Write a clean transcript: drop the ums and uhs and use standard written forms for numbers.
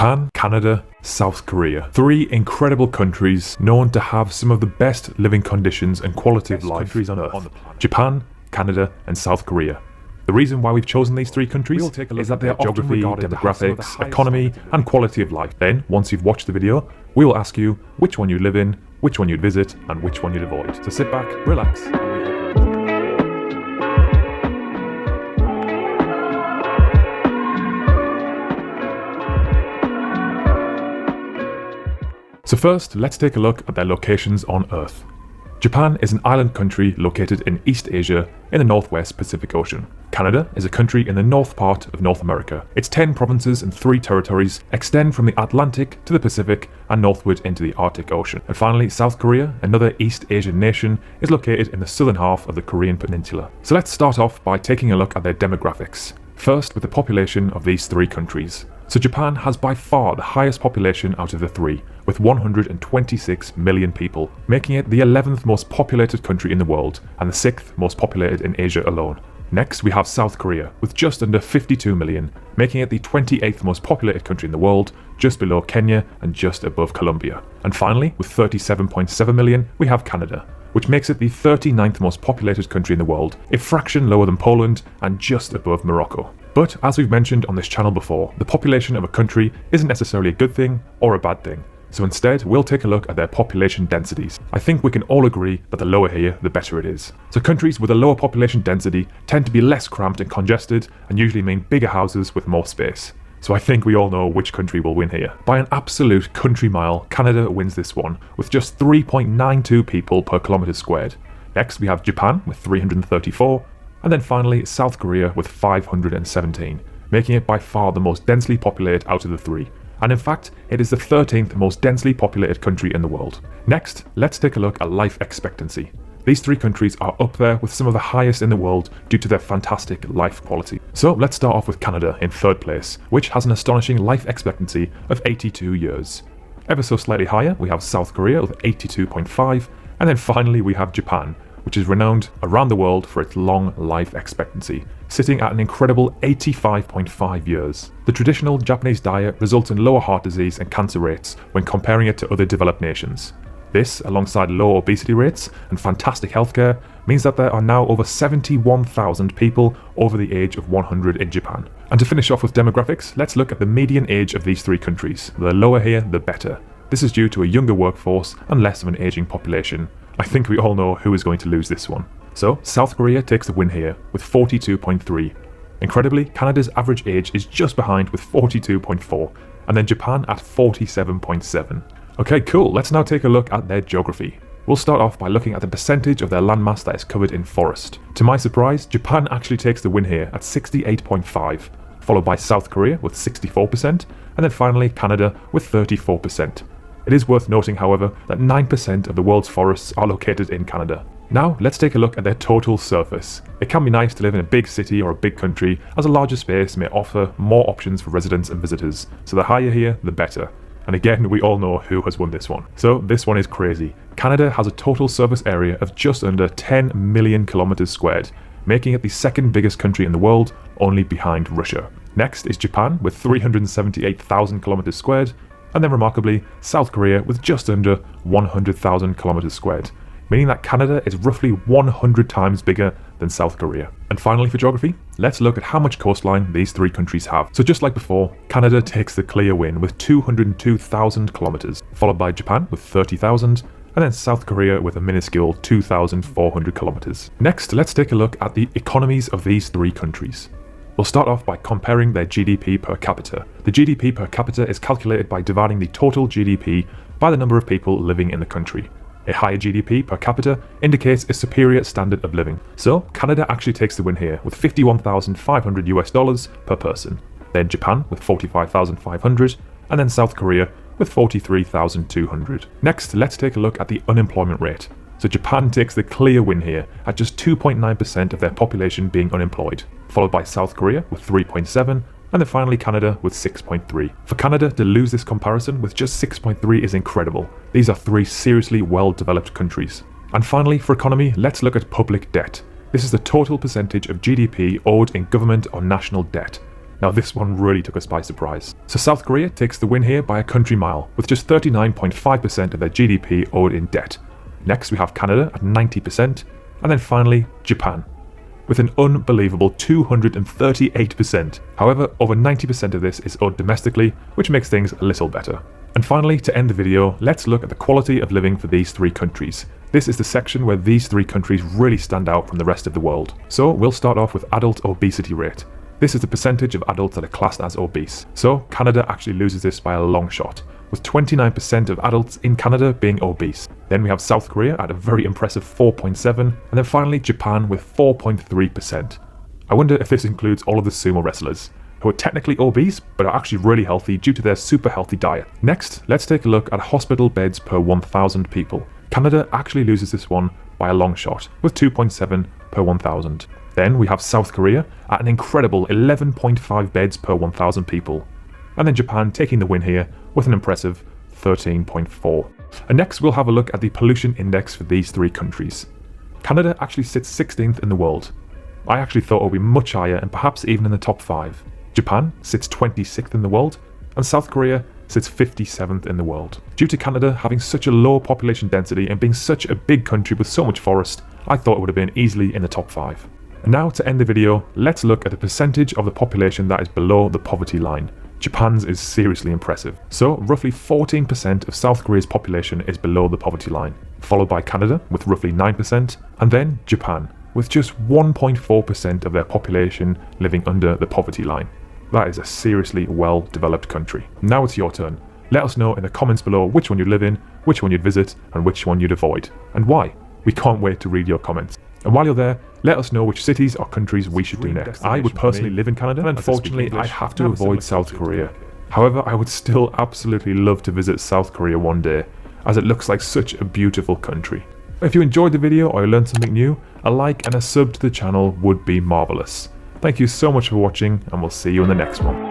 Japan, Canada, South Korea. Three incredible countries known to have some of the best living conditions and quality of life on Earth. Japan, Canada, and South Korea. The reason why we've chosen these three countries is that they are geography, demographics, economy, and quality of life. Then, once you've watched the video, we will ask you which one you live in, which one you'd visit, and which one you'd avoid. So sit back, relax, and we hope you enjoy. So first, let's take a look at their locations on Earth. Japan is an island country located in East Asia in the Northwest Pacific Ocean. Canada is a country in the north part of North America. Its 10 provinces and 3 territories extend from the Atlantic to the Pacific and northward into the Arctic Ocean. And finally, South Korea, another East Asian nation, is located in the southern half of the Korean Peninsula. So let's start off by taking a look at their demographics. First, with the population of these 3 countries. So Japan has by far the highest population out of the 3, with 126 million people, making it the 11th most populated country in the world and the 6th most populated in Asia alone. Next, we have South Korea, with just under 52 million, making it the 28th most populated country in the world, just below Kenya and just above Colombia. And finally, with 37.7 million, we have Canada, which makes it the 39th most populated country in the world, a fraction lower than Poland and just above Morocco. But as we've mentioned on this channel before, the population of a country isn't necessarily a good thing or a bad thing. So instead, we'll take a look at their population densities. I think we can all agree that the lower here, the better it is. So countries with a lower population density tend to be less cramped and congested and usually mean bigger houses with more space. So I think we all know which country will win here. By an absolute country mile, Canada wins this one, with just 3.92 people per kilometre squared. Next, we have Japan with 334, and then finally South Korea with 517, making it by far the most densely populated out of the 3. And in fact, it is the 13th most densely populated country in the world. Next, let's take a look at life expectancy. These 3 countries are up there with some of the highest in the world due to their fantastic life quality. So let's start off with Canada in 3rd place, which has an astonishing life expectancy of 82 years. Ever so slightly higher, we have South Korea with 82.5, and then finally we have Japan, which is renowned around the world for its long life expectancy, sitting at an incredible 85.5 years. The traditional Japanese diet results in lower heart disease and cancer rates when comparing it to other developed nations. This, alongside low obesity rates and fantastic healthcare, means that there are now over 71,000 people over the age of 100 in Japan. And to finish off with demographics, let's look at the median age of these 3 countries. The lower here, the better. This is due to a younger workforce and less of an aging population. I think we all know who is going to lose this one. So, South Korea takes the win here with 42.3. Incredibly, Canada's average age is just behind with 42.4, and then Japan at 47.7. Okay, cool, let's now take a look at their geography. We'll start off by looking at the percentage of their landmass that is covered in forest. To my surprise, Japan actually takes the win here at 68.5, followed by South Korea with 64%, and then finally Canada with 34%. It is worth noting, however, that 9% of the world's forests are located in Canada. Now, let's take a look at their total surface. It can be nice to live in a big city or a big country, as a larger space may offer more options for residents and visitors, so the higher here, the better. And again, we all know who has won this one. So this one is crazy. Canada has a total surface area of just under 10 million kilometers squared, making it the 2nd biggest country in the world, only behind Russia. Next is Japan with 378,000 kilometers squared, and then remarkably, South Korea with just under 100,000 kilometers squared, meaning that Canada is roughly 100 times bigger than South Korea. And finally for geography, let's look at how much coastline these 3 countries have. So just like before, Canada takes the clear win with 202,000 kilometers, followed by Japan with 30,000, and then South Korea with a minuscule 2,400 kilometers. Next, let's take a look at the economies of these 3 countries. We'll start off by comparing their GDP per capita. The GDP per capita is calculated by dividing the total GDP by the number of people living in the country. A higher GDP per capita indicates a superior standard of living. So Canada actually takes the win here with $51,500 per person. Then Japan with 45,500, and then South Korea with 43,200. Next, let's take a look at the unemployment rate. So Japan takes the clear win here at just 2.9% of their population being unemployed, followed by South Korea with 3.7, and then finally Canada with 6.3. For Canada to lose this comparison with just 6.3 is incredible. These are 3 seriously well-developed countries. And finally, for economy, let's look at public debt. This is the total percentage of GDP owed in government or national debt. Now this one really took us by surprise. So South Korea takes the win here by a country mile, with just 39.5% of their GDP owed in debt. Next we have Canada at 90%, and then finally Japan, with an unbelievable 238%. However, over 90% of this is owed domestically, which makes things a little better. And finally, to end the video, let's look at the quality of living for these three countries. This is the section where these three countries really stand out from the rest of the world. So we'll start off with adult obesity rate. This is the percentage of adults that are classed as obese. So Canada actually loses this by a long shot, with 29% of adults in Canada being obese. Then we have South Korea at a very impressive 4.7%, and then finally Japan with 4.3%. I wonder if this includes all of the sumo wrestlers, who are technically obese but are actually really healthy due to their super healthy diet. Next, let's take a look at hospital beds per 1,000 people. Canada actually loses this one by a long shot, with 2.7 per 1,000. Then we have South Korea at an incredible 11.5 beds per 1,000 people. And then Japan taking the win here with an impressive 13.4. And next we'll have a look at the pollution index for these three countries. Canada actually sits 16th in the world. I actually thought it would be much higher and perhaps even in the top 5. Japan sits 26th in the world, and South Korea sits 57th in the world. Due to Canada having such a low population density and being such a big country with so much forest, I thought it would have been easily in the top 5. And now to end the video, let's look at the percentage of the population that is below the poverty line. Japan's is seriously impressive. So roughly 14% of South Korea's population is below the poverty line, followed by Canada with roughly 9%, and then Japan with just 1.4% of their population living under the poverty line. That is a seriously well-developed country. Now it's your turn. Let us know in the comments below which one you'd live in, which one you'd visit, and which one you'd avoid, and why. We can't wait to read your comments. And while you're there, let us know which cities or countries we should do next. I would personally live in Canada, and unfortunately I have to avoid South Korea. However, I would still absolutely love to visit South Korea one day, as it looks like such a beautiful country. If you enjoyed the video or you learned something new, a like and a sub to the channel would be marvellous. Thank you so much for watching, and we'll see you in the next one.